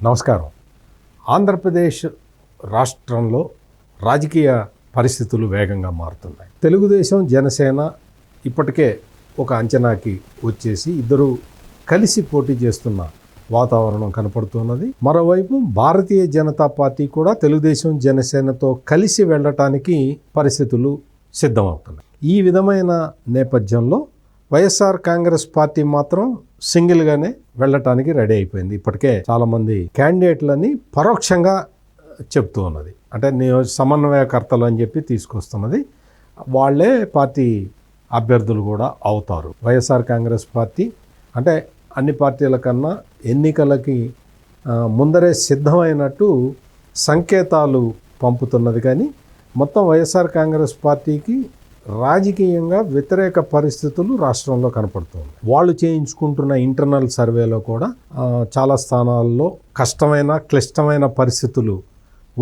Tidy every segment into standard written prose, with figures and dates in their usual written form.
నమస్కారం. ఆంధ్రప్రదేశ్ రాష్ట్రంలో రాజకీయ పరిస్థితులు వేగంగా మారుతున్నాయి. తెలుగుదేశం, జనసేన ఇప్పటికే ఒక అంచనాకి వచ్చేసి ఇద్దరు కలిసి పోటీ చేస్తున్న వాతావరణం కనపడుతున్నది. మరోవైపు భారతీయ జనతా పార్టీ కూడా తెలుగుదేశం, జనసేనతో కలిసి వెళ్ళటానికి పరిస్థితులు సిద్ధమవుతున్నాయి. ఈ విధమైన నేపథ్యంలో వైఎస్ఆర్ కాంగ్రెస్ పార్టీ మాత్రం సింగిల్గానే వెళ్ళటానికి రెడీ అయిపోయింది. ఇప్పటికే చాలామంది క్యాండిడేట్లని పరోక్షంగా చెప్తూ ఉన్నది. అంటే సమన్వయకర్తలు అని చెప్పి తీసుకొస్తున్నది. వాళ్ళే పార్టీ అభ్యర్థులు కూడా అవుతారు. వైఎస్ఆర్ కాంగ్రెస్ పార్టీ అంటే అన్ని పార్టీల కన్నా ఎన్నికలకి ముందరే సిద్ధమైనట్టు సంకేతాలు పంపుతున్నది. కానీ మొత్తం వైఎస్ఆర్ కాంగ్రెస్ పార్టీకి రాజకీయంగా వ్యతిరేక పరిస్థితులు రాష్ట్రంలో కనపడుతుంది. వాళ్ళు చేయించుకుంటున్న ఇంటర్నల్ సర్వేలో కూడా చాలా స్థానాల్లో క్లిష్టమైన పరిస్థితులు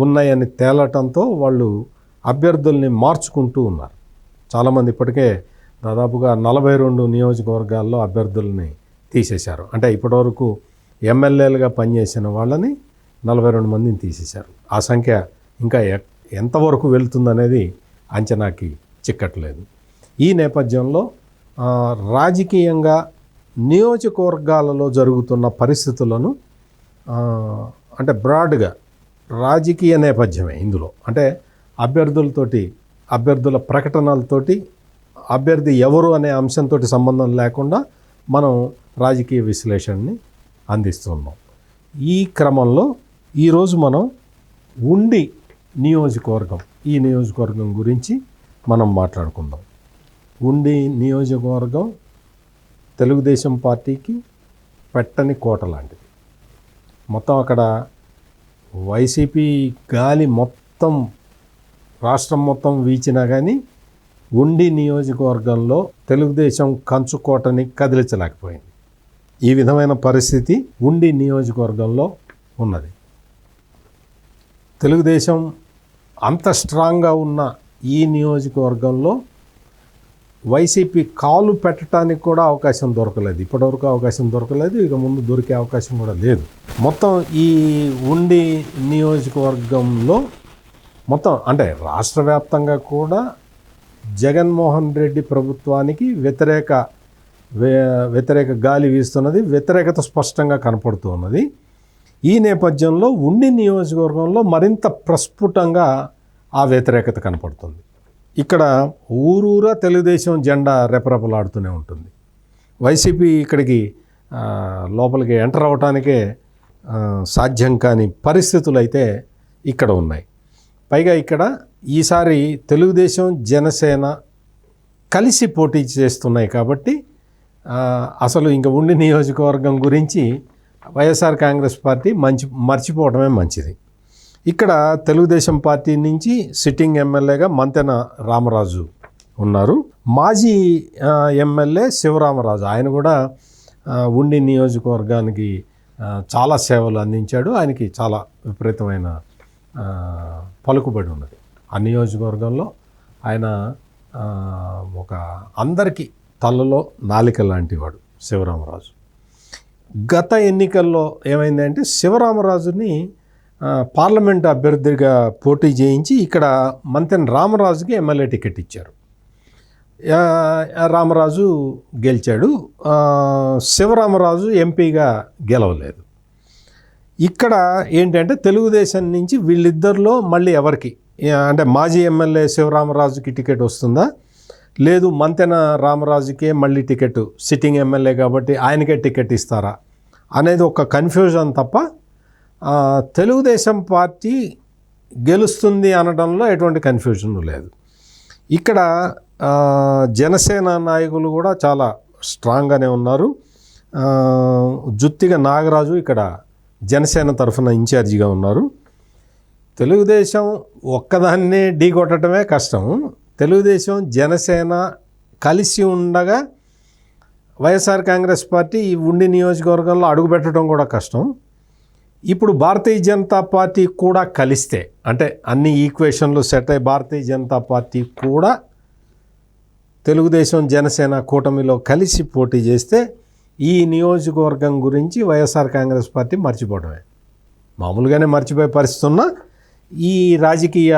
ఉన్నాయని తేలటంతో వాళ్ళు అభ్యర్థుల్ని మార్చుకుంటూ ఉన్నారు. చాలామంది ఇప్పటికే దాదాపుగా 42 నియోజకవర్గాల్లో అభ్యర్థుల్ని తీసేశారు. అంటే ఇప్పటివరకు ఎమ్మెల్యేలుగా పనిచేసిన వాళ్ళని 42 మందిని తీసేశారు. ఆ సంఖ్య ఇంకా ఎంతవరకు వెళ్తుందనేది అంచనాకి చిక్కట్లేదు. ఈ నేపథ్యంలో రాజకీయంగా నియోజకవర్గాలలో జరుగుతున్న పరిస్థితులను అంటే బ్రాడ్గా రాజకీయ నేపథ్యమే ఇందులో. అంటే అభ్యర్థుల ప్రకటనలతోటి అభ్యర్థి ఎవరు అనే అంశంతో సంబంధం లేకుండా మనం రాజకీయ విశ్లేషణని అందిస్తున్నాం. ఈ క్రమంలో ఈరోజు మనం ఉండి ఈ నియోజకవర్గం గురించి మనం మాట్లాడుకుందాం. ఉండి నియోజకవర్గం తెలుగుదేశం పార్టీకి పెట్టని కోట లాంటిది. మొత్తం అక్కడ వైసీపీ గాలి మొత్తం రాష్ట్రం మొత్తం వీచినా కానీ ఉండి నియోజకవర్గంలో తెలుగుదేశం కంచుకోటని కదిలించలేకపోయింది. ఈ విధమైన పరిస్థితి ఉండి నియోజకవర్గంలో ఉన్నది. తెలుగుదేశం అంత స్ట్రాంగ్గా ఉన్న ఈ నియోజకవర్గంలో వైసీపీ కాలు పెట్టడానికి కూడా అవకాశం దొరకలేదు. ఇప్పటివరకు అవకాశం దొరకలేదు, ఇక ముందు దొరికే అవకాశం కూడా లేదు. మొత్తం ఈ ఉండి నియోజకవర్గంలో మొత్తం అంటే రాష్ట్ర వ్యాప్తంగా కూడా జగన్మోహన్ రెడ్డి ప్రభుత్వానికి వ్యతిరేక గాలి వీస్తున్నది. వ్యతిరేకత స్పష్టంగా కనపడుతూ ఉన్నది. ఈ నేపథ్యంలో ఉండి నియోజకవర్గంలో మరింత ప్రస్ఫుటంగా ఆ వ్యతిరేకత కనపడుతుంది. ఇక్కడ ఊరూరా తెలుగుదేశం జెండా రెపరెపలాడుతూనే ఉంటుంది. వైసీపీ ఇక్కడికి లోపలికి ఎంటర్ అవటానికే సాధ్యం కాని పరిస్థితులు అయితే ఇక్కడ ఉన్నాయి. పైగా ఇక్కడ ఈసారి తెలుగుదేశం, జనసేన కలిసి పోటీ చేస్తున్నాయి కాబట్టి అసలు ఇంకా ఉండి నియోజకవర్గం గురించి వైఎస్ఆర్ కాంగ్రెస్ పార్టీ మర్చిపోవడమే మంచిది. ఇక్కడ తెలుగుదేశం పార్టీ నుంచి సిట్టింగ్ ఎమ్మెల్యేగా మంతెన రామరాజు ఉన్నారు. మాజీ ఎమ్మెల్యే శివరామరాజు, ఆయన కూడా ఉండి నియోజకవర్గానికి చాలా సేవలు అందించాడు. ఆయనకి చాలా విపరీతమైన పలుకుబడి ఉన్నది. ఆ నియోజకవర్గంలో ఆయన ఒక అందరికీ తలలో నాలిక లాంటి వాడు శివరామరాజు. గత ఎన్నికల్లో ఏమైందంటే శివరామరాజుని పార్లమెంట్ అభ్యర్థిగా పోటీ చేయించి ఇక్కడ మంతెన రామరాజుకి ఎమ్మెల్యే టికెట్ ఇచ్చారు. రామరాజు గెలిచాడు. శివరామరాజు ఎంపీగా గెలవలేదు. ఇక్కడ ఏంటంటే తెలుగుదేశం నుంచి వీళ్ళిద్దరిలో మళ్ళీ ఎవరికి అంటే మాజీ ఎమ్మెల్యే శివరామరాజుకి టికెట్ వస్తుందా, లేదు మంతెన రామరాజుకే మళ్ళీ టికెట్, సిట్టింగ్ ఎమ్మెల్యే కాబట్టి ఆయనకే టికెట్ ఇస్తారా అనేది ఒక కన్ఫ్యూజన్ తప్ప తెలుగుదేశం పార్టీ గెలుస్తుంది అనడంలో ఎటువంటి కన్ఫ్యూజన్ లేదు. ఇక్కడ జనసేన నాయకులు కూడా చాలా స్ట్రాంగ్గానే ఉన్నారు. జుత్తిగా నాగరాజు ఇక్కడ జనసేన తరఫున ఇన్ఛార్జిగా ఉన్నారు. తెలుగుదేశం ఒక్కదాన్నే ఢీకొట్టడమే కష్టం. తెలుగుదేశం, జనసేన కలిసి ఉండగా వైఎస్ఆర్ కాంగ్రెస్ పార్టీ ఈ ఉండి నియోజకవర్గంలో అడుగుపెట్టడం కూడా కష్టం. ఇప్పుడు భారతీయ జనతా పార్టీ కూడా కలిస్తే అంటే అన్ని ఈక్వేషన్లు సెట్ అయ్యి భారతీయ జనతా పార్టీ కూడా తెలుగుదేశం, జనసేన కూటమిలో కలిసి పోటీ చేస్తే ఈ నియోజకవర్గం గురించి వైఎస్ఆర్ కాంగ్రెస్ పార్టీ మర్చిపోవడమే. మామూలుగానే మర్చిపోయే పరిస్థితి ఉన్న ఈ రాజకీయ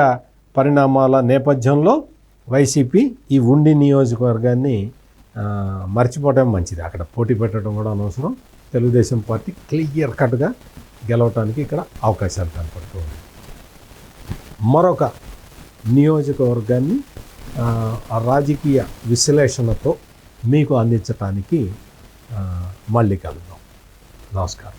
పరిణామాల నేపథ్యంలో వైసీపీ ఈ ఉండి నియోజకవర్గాన్ని మర్చిపోవడం మంచిది. అక్కడ పోటీ పెట్టడం కూడా అనవసరం. తెలుగుదేశం పార్టీ క్లియర్ కట్గా గెలవటానికి ఇక్కడ అవకాశాలు కనపడుతూ ఉన్నాయి. మరొక నియోజకవర్గాన్ని రాజకీయ విశ్లేషణతో మీకు అందించడానికి మళ్ళీ కలుద్దాం. నమస్కారం.